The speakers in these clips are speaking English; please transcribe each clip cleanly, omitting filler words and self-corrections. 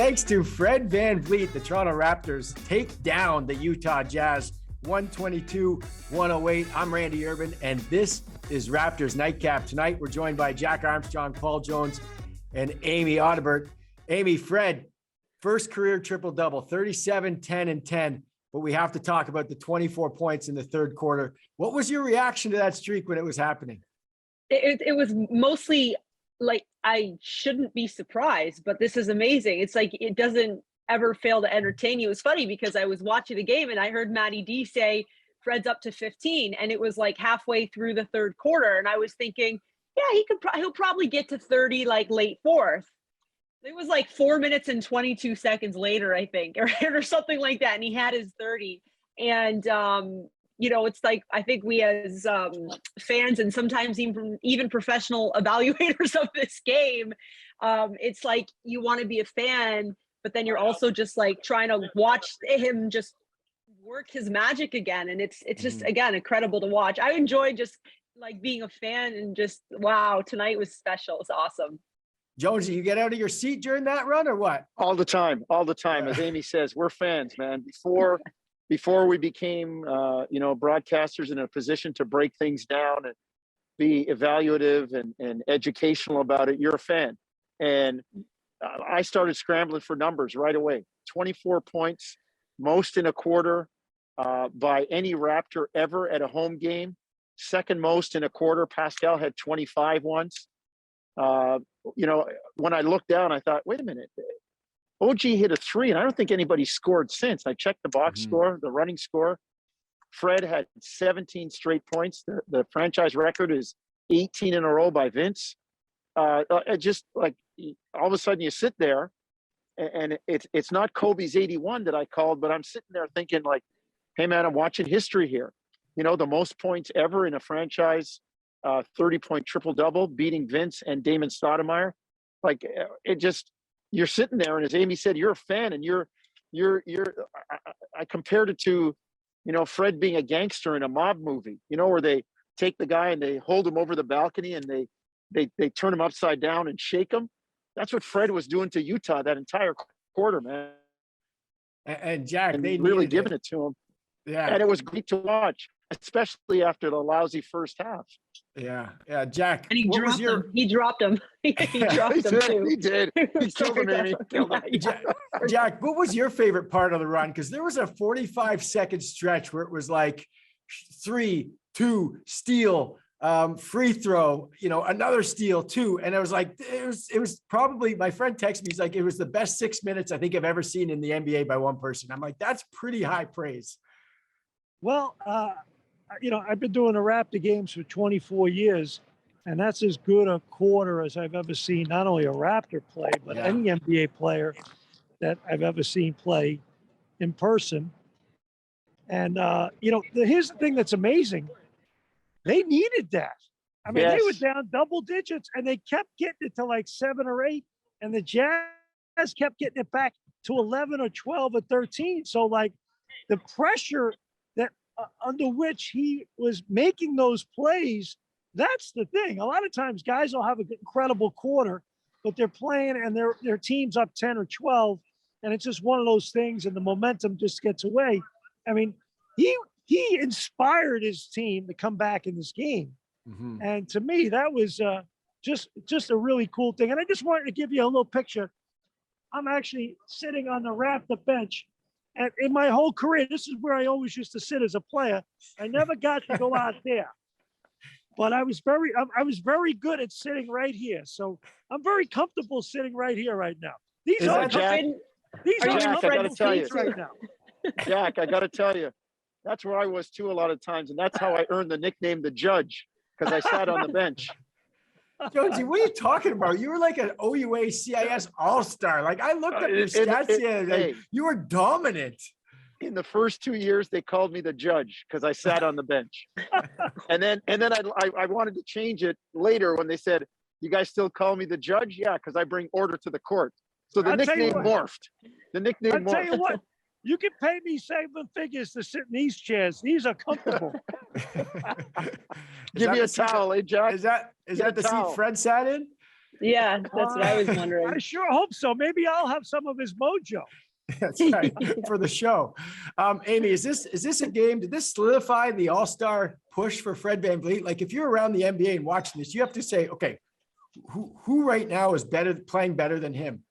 thanks to Fred VanVleet, the Toronto Raptors take down the Utah Jazz 122-108. I'm Randy Urban, and this is Raptors Night Cap. Tonight, we're joined by Jack Armstrong, Paul Jones, and Amy Audibert. Amy, Fred, first career triple-double, 37, 10, and 10. But we have to talk about the 24 points in the third quarter. What was your reaction to that streak when it was happening? It was mostly like, I shouldn't be surprised, but this is amazing. It's like, it doesn't ever fail to entertain you. It was funny because I was watching the game and I heard Matty D say Fred's up to 15, and it was like halfway through the third quarter. And I was thinking, yeah, he'll probably get to 30, like late fourth. It was like 4 minutes and 22 seconds later, I think, or something like that. And he had his 30. And, it's like, I think we as fans and sometimes even professional evaluators of this game, it's like you want to be a fan, but then you're also just like trying to watch him just work his magic again. And it's just, again, incredible to watch. I enjoyed just like being a fan and just, wow, tonight was special. It's awesome. Jonesy, you get out of your seat during that run or what? All the time. As Amy says, we're fans, man. Before we became, broadcasters in a position to break things down and be evaluative and educational about it, you're a fan. And I started scrambling for numbers right away. 24 points, most in a quarter by any Raptor ever at a home game. Second most in a quarter. Pascal had 25 once. When I looked down, I thought, wait a minute, OG hit a three, and I don't think anybody scored since. I checked the box score, the running score. Fred had 17 straight points. The franchise record is 18 in a row by Vince. Just like all of a sudden you sit there, and it's not Kobe's 81 that I called, but I'm sitting there thinking like, hey man, I'm watching history here. The most points ever in a franchise 30-point triple-double, beating Vince and Damon Stoudemire. Like, you're sitting there, and as Amy said, you're a fan, and I compared it to, Fred being a gangster in a mob movie, where they take the guy and they hold him over the balcony and they turn him upside down and shake him. That's what Fred was doing to Utah that entire quarter, man. And Jack, and they really giving it to him. Yeah. And it was great to watch, especially after the lousy first half. Yeah, Jack. And he dropped him. He dropped him too. He did. He killed him, Amy. Jack, what was your favorite part of the run? Because there was a 45-second stretch where it was like 3, 2, steal, free throw, another steal, 2. And I was like, it was probably, my friend texted me, he's like, it was the best 6 minutes I think I've ever seen in the NBA by one person. I'm like, that's pretty high praise. Well, I've been doing the Raptor games for 24 years, and that's as good a quarter as I've ever seen, not only a Raptor play, but any NBA player that I've ever seen play in person. And, here's the thing that's amazing. They needed that. I mean, They were down double digits, and they kept getting it to like 7 or 8, and the Jazz kept getting it back to 11 or 12 or 13. So, like, the pressure that under which he was making those plays, that's the thing. A lot of times guys will have an incredible quarter, but they're playing and their team's up 10 or 12, and it's just one of those things, and the momentum just gets away. I mean, he inspired his team to come back in this game. And to me, that was just a really cool thing. And I just wanted to give you a little picture. I'm actually sitting on the Raptor bench. And in my whole career, this is where I always used to sit as a player. I never got to go out there, but I was very good at sitting right here. So I'm very comfortable sitting right here right now. These are comfortable seats right now. Jack, I got to tell you, that's where I was too a lot of times, and that's how I earned the nickname the Judge, because I sat on the bench. Jonesy, what are you talking about? You were like an OUA CIS all-star. Like, I looked up your stats. You were dominant. In the first 2 years, they called me the Judge because I sat on the bench. and then I wanted to change it later when they said, "You guys still call me the Judge?" Yeah, because I bring order to the court. So the nickname morphed. I'll tell you what. You can pay me 7 figures to sit in these chairs. These are comfortable. Give me a towel, eh, Jack? Is that the seat Fred sat in? Yeah, that's what I was wondering. I sure hope so. Maybe I'll have some of his mojo. That's right, for the show. Amy, is this a game? Did this solidify the all-star push for Fred VanVleet? Like, if you're around the NBA and watching this, you have to say, okay, who right now is playing better than him?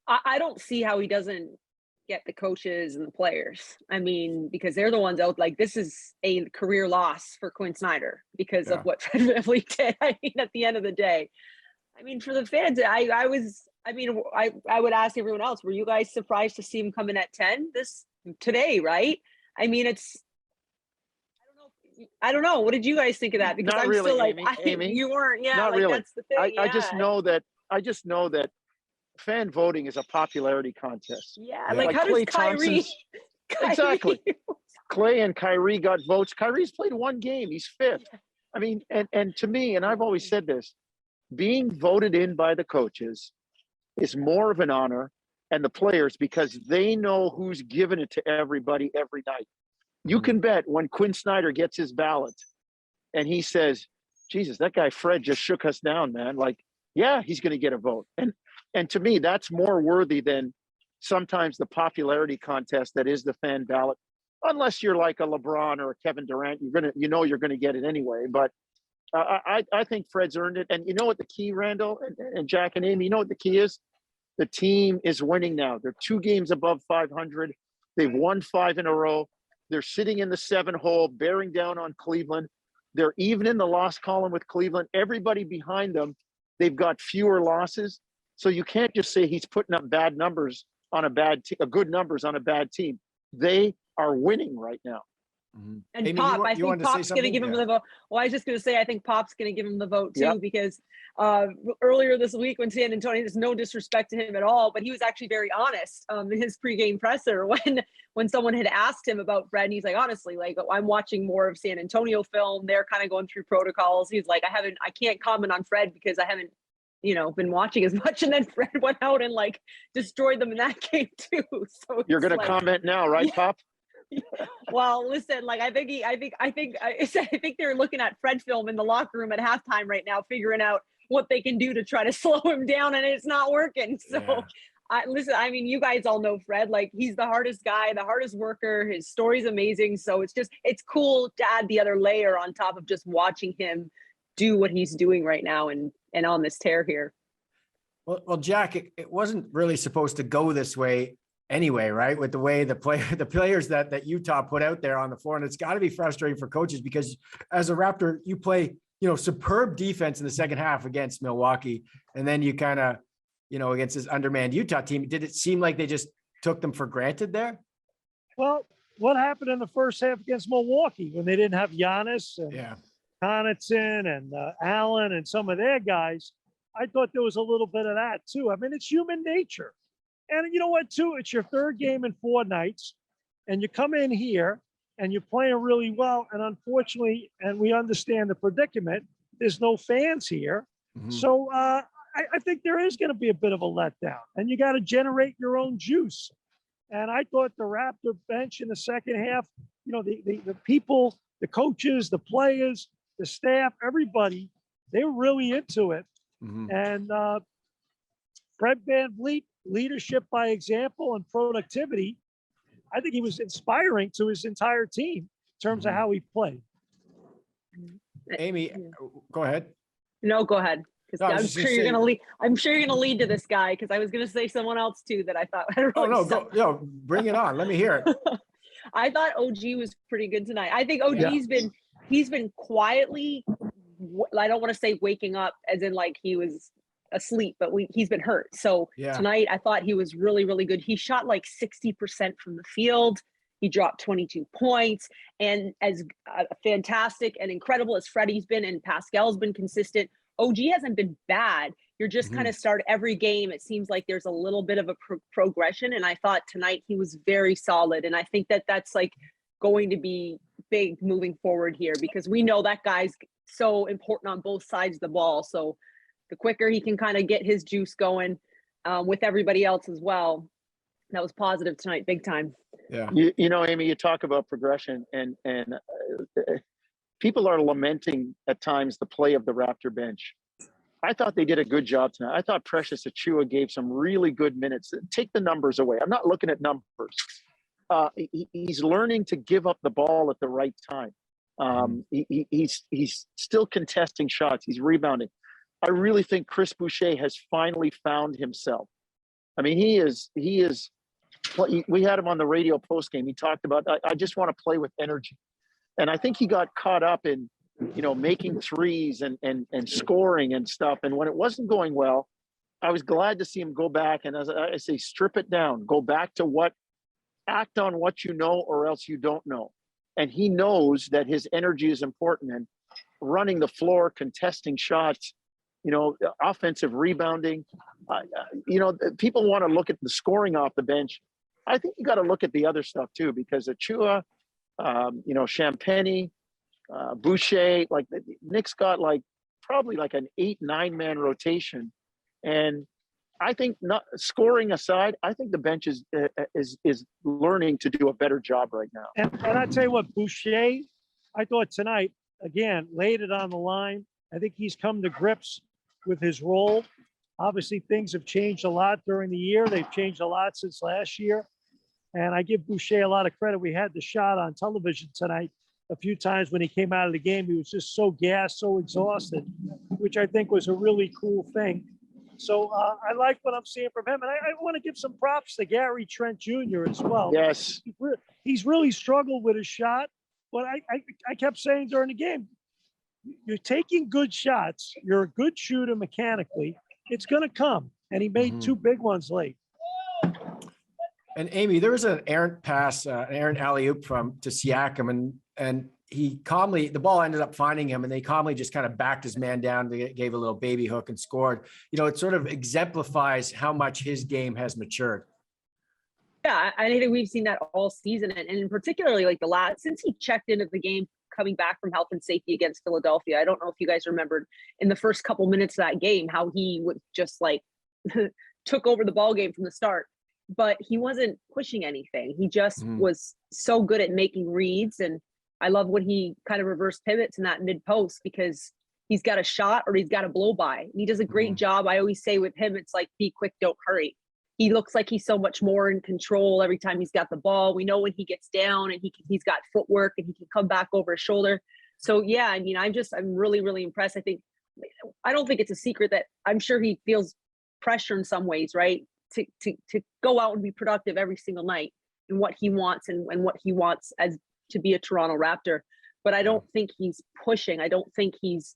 I don't see how he doesn't get the coaches and the players. I mean, because they're the ones out, like, this is a career loss for Quinn Snyder because of what Fred VanVleet did. I mean, at the end of the day, I mean, for the fans, I would ask everyone else, were you guys surprised to see him come in at 10 today, right? I mean, I don't know. What did you guys think of that? Because Not I'm really, still like, Amy. you weren't, Not like, really. that's the thing. I just know that fan voting is a popularity contest. Yeah, Yeah. like how Klay does Kyrie? Exactly. Clay and Kyrie got votes. Kyrie's played one game. He's fifth. I mean, and to me, and I've always said this, being voted in by the coaches is more of an honor, and the players, because they know who's giving it to everybody every night. You can bet when Quinn Snyder gets his ballot and he says, Jesus, that guy Fred just shook us down, man. Like, yeah, he's going to get a vote. And to me, that's more worthy than sometimes the popularity contest that is the fan ballot. Unless you're like a LeBron or a Kevin Durant, you're gonna get it anyway. But I think Fred's earned it. And you know what the key, Randall and Jack and Amy, you know what the key is? The team is winning now. They're 2 games above 500. They've won 5 in a row. They're sitting in the 7 hole, bearing down on Cleveland. They're even in the loss column with Cleveland. Everybody behind them, they've got fewer losses. So you can't just say he's putting up bad numbers on a bad team, good numbers on a bad team. They are winning right now. Mm-hmm. And Amy, I think Pop's going to give him the vote. Well, I was just going to say, I think Pop's going to give him the vote too, because earlier this week when San Antonio, there's no disrespect to him at all, but he was actually very honest in his pregame presser when someone had asked him about Fred, and he's like, honestly, like, I'm watching more of San Antonio film. They're kind of going through protocols. He's like, I can't comment on Fred because I haven't, been watching as much. And then Fred went out and like destroyed them in that game too. So you're going to comment now, right, Pop? Well, listen, like I think they're looking at Fred film in the locker room at halftime right now, figuring out what they can do to try to slow him down, and it's not working. So, listen, I mean, you guys all know Fred. Like, he's the hardest guy, the hardest worker. His story's amazing. So it's cool to add the other layer on top of just watching him do what he's doing right now and on this tear here. Well, Jack, it wasn't really supposed to go this way anyway, right? With the way the players that Utah put out there on the floor. And it's got to be frustrating for coaches because as a Raptor, you play, superb defense in the second half against Milwaukee. And then you kind of, against this undermanned Utah team. Did it seem like they just took them for granted there? Well, what happened in the first half against Milwaukee when they didn't have Giannis and Connaughton and Allen and some of their guys? I thought there was a little bit of that too. I mean, it's human nature. And you know what, too? It's your 3rd game in 4 nights, and you come in here and you're playing really well. And unfortunately, and we understand the predicament, there's no fans here. Mm-hmm. So I think there is going to be a bit of a letdown, and you got to generate your own juice. And I thought the Raptor bench in the second half, the people, the coaches, the players, the staff, everybody, they were really into it. Mm-hmm. And Fred VanVleet, leadership by example and productivity, I think he was inspiring to his entire team in terms of how he played. Amy, go ahead. No, go ahead. No, I'm sure you're going to lead to this guy, because I was going to say someone else too that I thought. Bring it on. Let me hear it. I thought OG was pretty good tonight. I think OG's been quietly, I don't want to say waking up as in like he was asleep, but he's been hurt. So tonight I thought he was really, really good. He shot like 60% from the field. He dropped 22 points. And as fantastic and incredible as Freddie's been and Pascal's been consistent, OG hasn't been bad. You're just kind of start every game. It seems like there's a little bit of a progression. And I thought tonight he was very solid. And I think that's like going to be big moving forward here, because we know that guy's so important on both sides of the ball. So the quicker he can kind of get his juice going with everybody else as well. That was positive tonight, big time. Yeah. Amy, you talk about progression, and people are lamenting at times the play of the Raptor bench. I thought they did a good job tonight. I thought Precious Achua gave some really good minutes. Take the numbers away. I'm not looking at numbers. He's learning to give up the ball at the right time. He's still contesting shots. He's rebounding. I really think Chris Boucher has finally found himself. I mean, he is. We had him on the radio post game. He talked about, I just want to play with energy. And I think he got caught up in, making threes and scoring and stuff. And when it wasn't going well, I was glad to see him go back. And as I say, strip it down, go back to act on what you know, or else you don't know. And he knows that his energy is important, and running the floor, contesting shots, offensive rebounding. People want to look at the scoring off the bench. I think you got to look at the other stuff too, because Achua, Champagny, Boucher, like Nick's got probably an 8-9 man rotation. And I think, not scoring aside, I think the bench is learning to do a better job right now. And I tell you what, Boucher, I thought tonight, again, laid it on the line. I think he's come to grips with his role. Obviously, things have changed a lot during the year. They've changed a lot since last year. And I give Boucher a lot of credit. We had the shot on television tonight a few times when he came out of the game. He was just so gassed, so exhausted, which I think was a really cool thing. So I like what I'm seeing from him. And I want to give some props to Gary Trent Jr. as well. Yes. He's really struggled with his shot. But I kept saying during the game, you're taking good shots. You're a good shooter mechanically. It's going to come. And he made two big ones late. And Amy, there was an errant pass, an errant alley-oop to Siakam, and he calmly, the ball ended up finding him, and they calmly just kind of backed his man down, gave a little baby hook and scored. It sort of exemplifies how much his game has matured. Yeah, I think we've seen that all season, and in particularly since he checked into the game coming back from health and safety against Philadelphia. I don't know if you guys remembered in the first couple minutes of that game how he would just took over the ball game from the start. But he wasn't pushing anything. He just was so good at making reads. And I love when he kind of reverse pivots in that mid post, because he's got a shot or he's got a blow by. And he does a great job. I always say with him, it's be quick, don't hurry. He looks like he's so much more in control every time he's got the ball. We know when he gets down and he's got footwork and he can come back over his shoulder. So yeah, I mean, I'm really, really impressed. I don't think it's a secret that I'm sure he feels pressure in some ways, right? To go out and be productive every single night and what he wants and what he wants as to be a Toronto Raptor. But I don't think he's pushing. I don't think he's,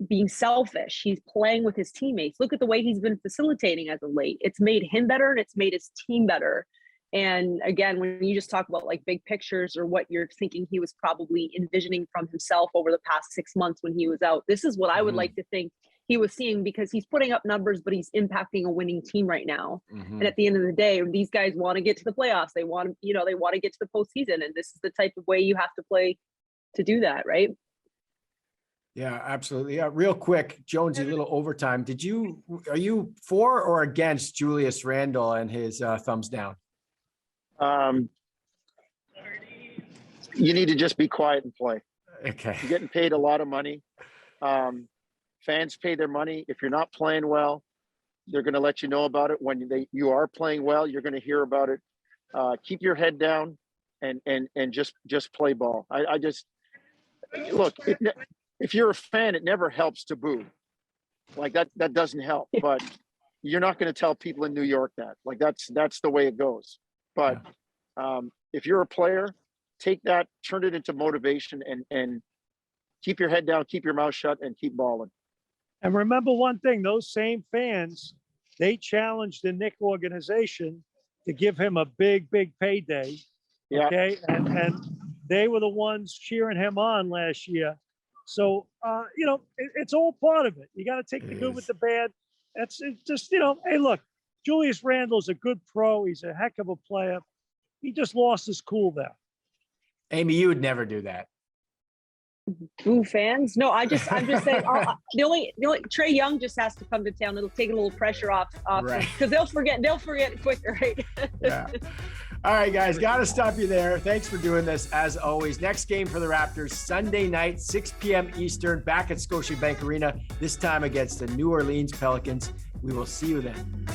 being selfish. He's playing with his teammates. Look at the way he's been facilitating as of late. It's made him better and it's made his team better. And again, when you just talk about big pictures or what you're thinking he was probably envisioning from himself over the past 6 months when he was out, this is what I would like to think he was seeing, because he's putting up numbers, but he's impacting a winning team right now. And at the end of the day, these guys want to get to the playoffs. They want to, they want to get to the postseason. And this is the type of way you have to play to do that, right? Yeah, absolutely. Yeah, real quick, Jonesy, a little overtime. Are you for or against Julius Randle and his thumbs down? You need to just be quiet and play. Okay. You're getting paid a lot of money. Fans pay their money. If you're not playing well, they're going to let you know about it. When you are playing well, you're going to hear about it. Keep your head down and just play ball. I just look. If you're a fan, it never helps to boo. That doesn't help. But you're not going to tell people in New York that. That's the way it goes. But if you're a player, take that, turn it into motivation, and keep your head down, keep your mouth shut, and keep balling. And remember one thing, those same fans, they challenged the Knick organization to give him a big, big payday. Yeah. Okay. And they were the ones cheering him on last year. So, it's all part of it. You got to take the good with the bad. It's just, hey, look, Julius Randle's a good pro. He's a heck of a player. He just lost his cool there. Amy, you would never do that. Boo fans? No, I'm just saying. The only Trey Young just has to come to town. It'll take a little pressure off Right. because they'll forget quicker, right? Yeah. All right, guys, got to stop you there. Thanks for doing this as always. Next game for the Raptors, Sunday night, 6 p.m. Eastern, back at Scotiabank Arena, this time against the New Orleans Pelicans. We will see you then.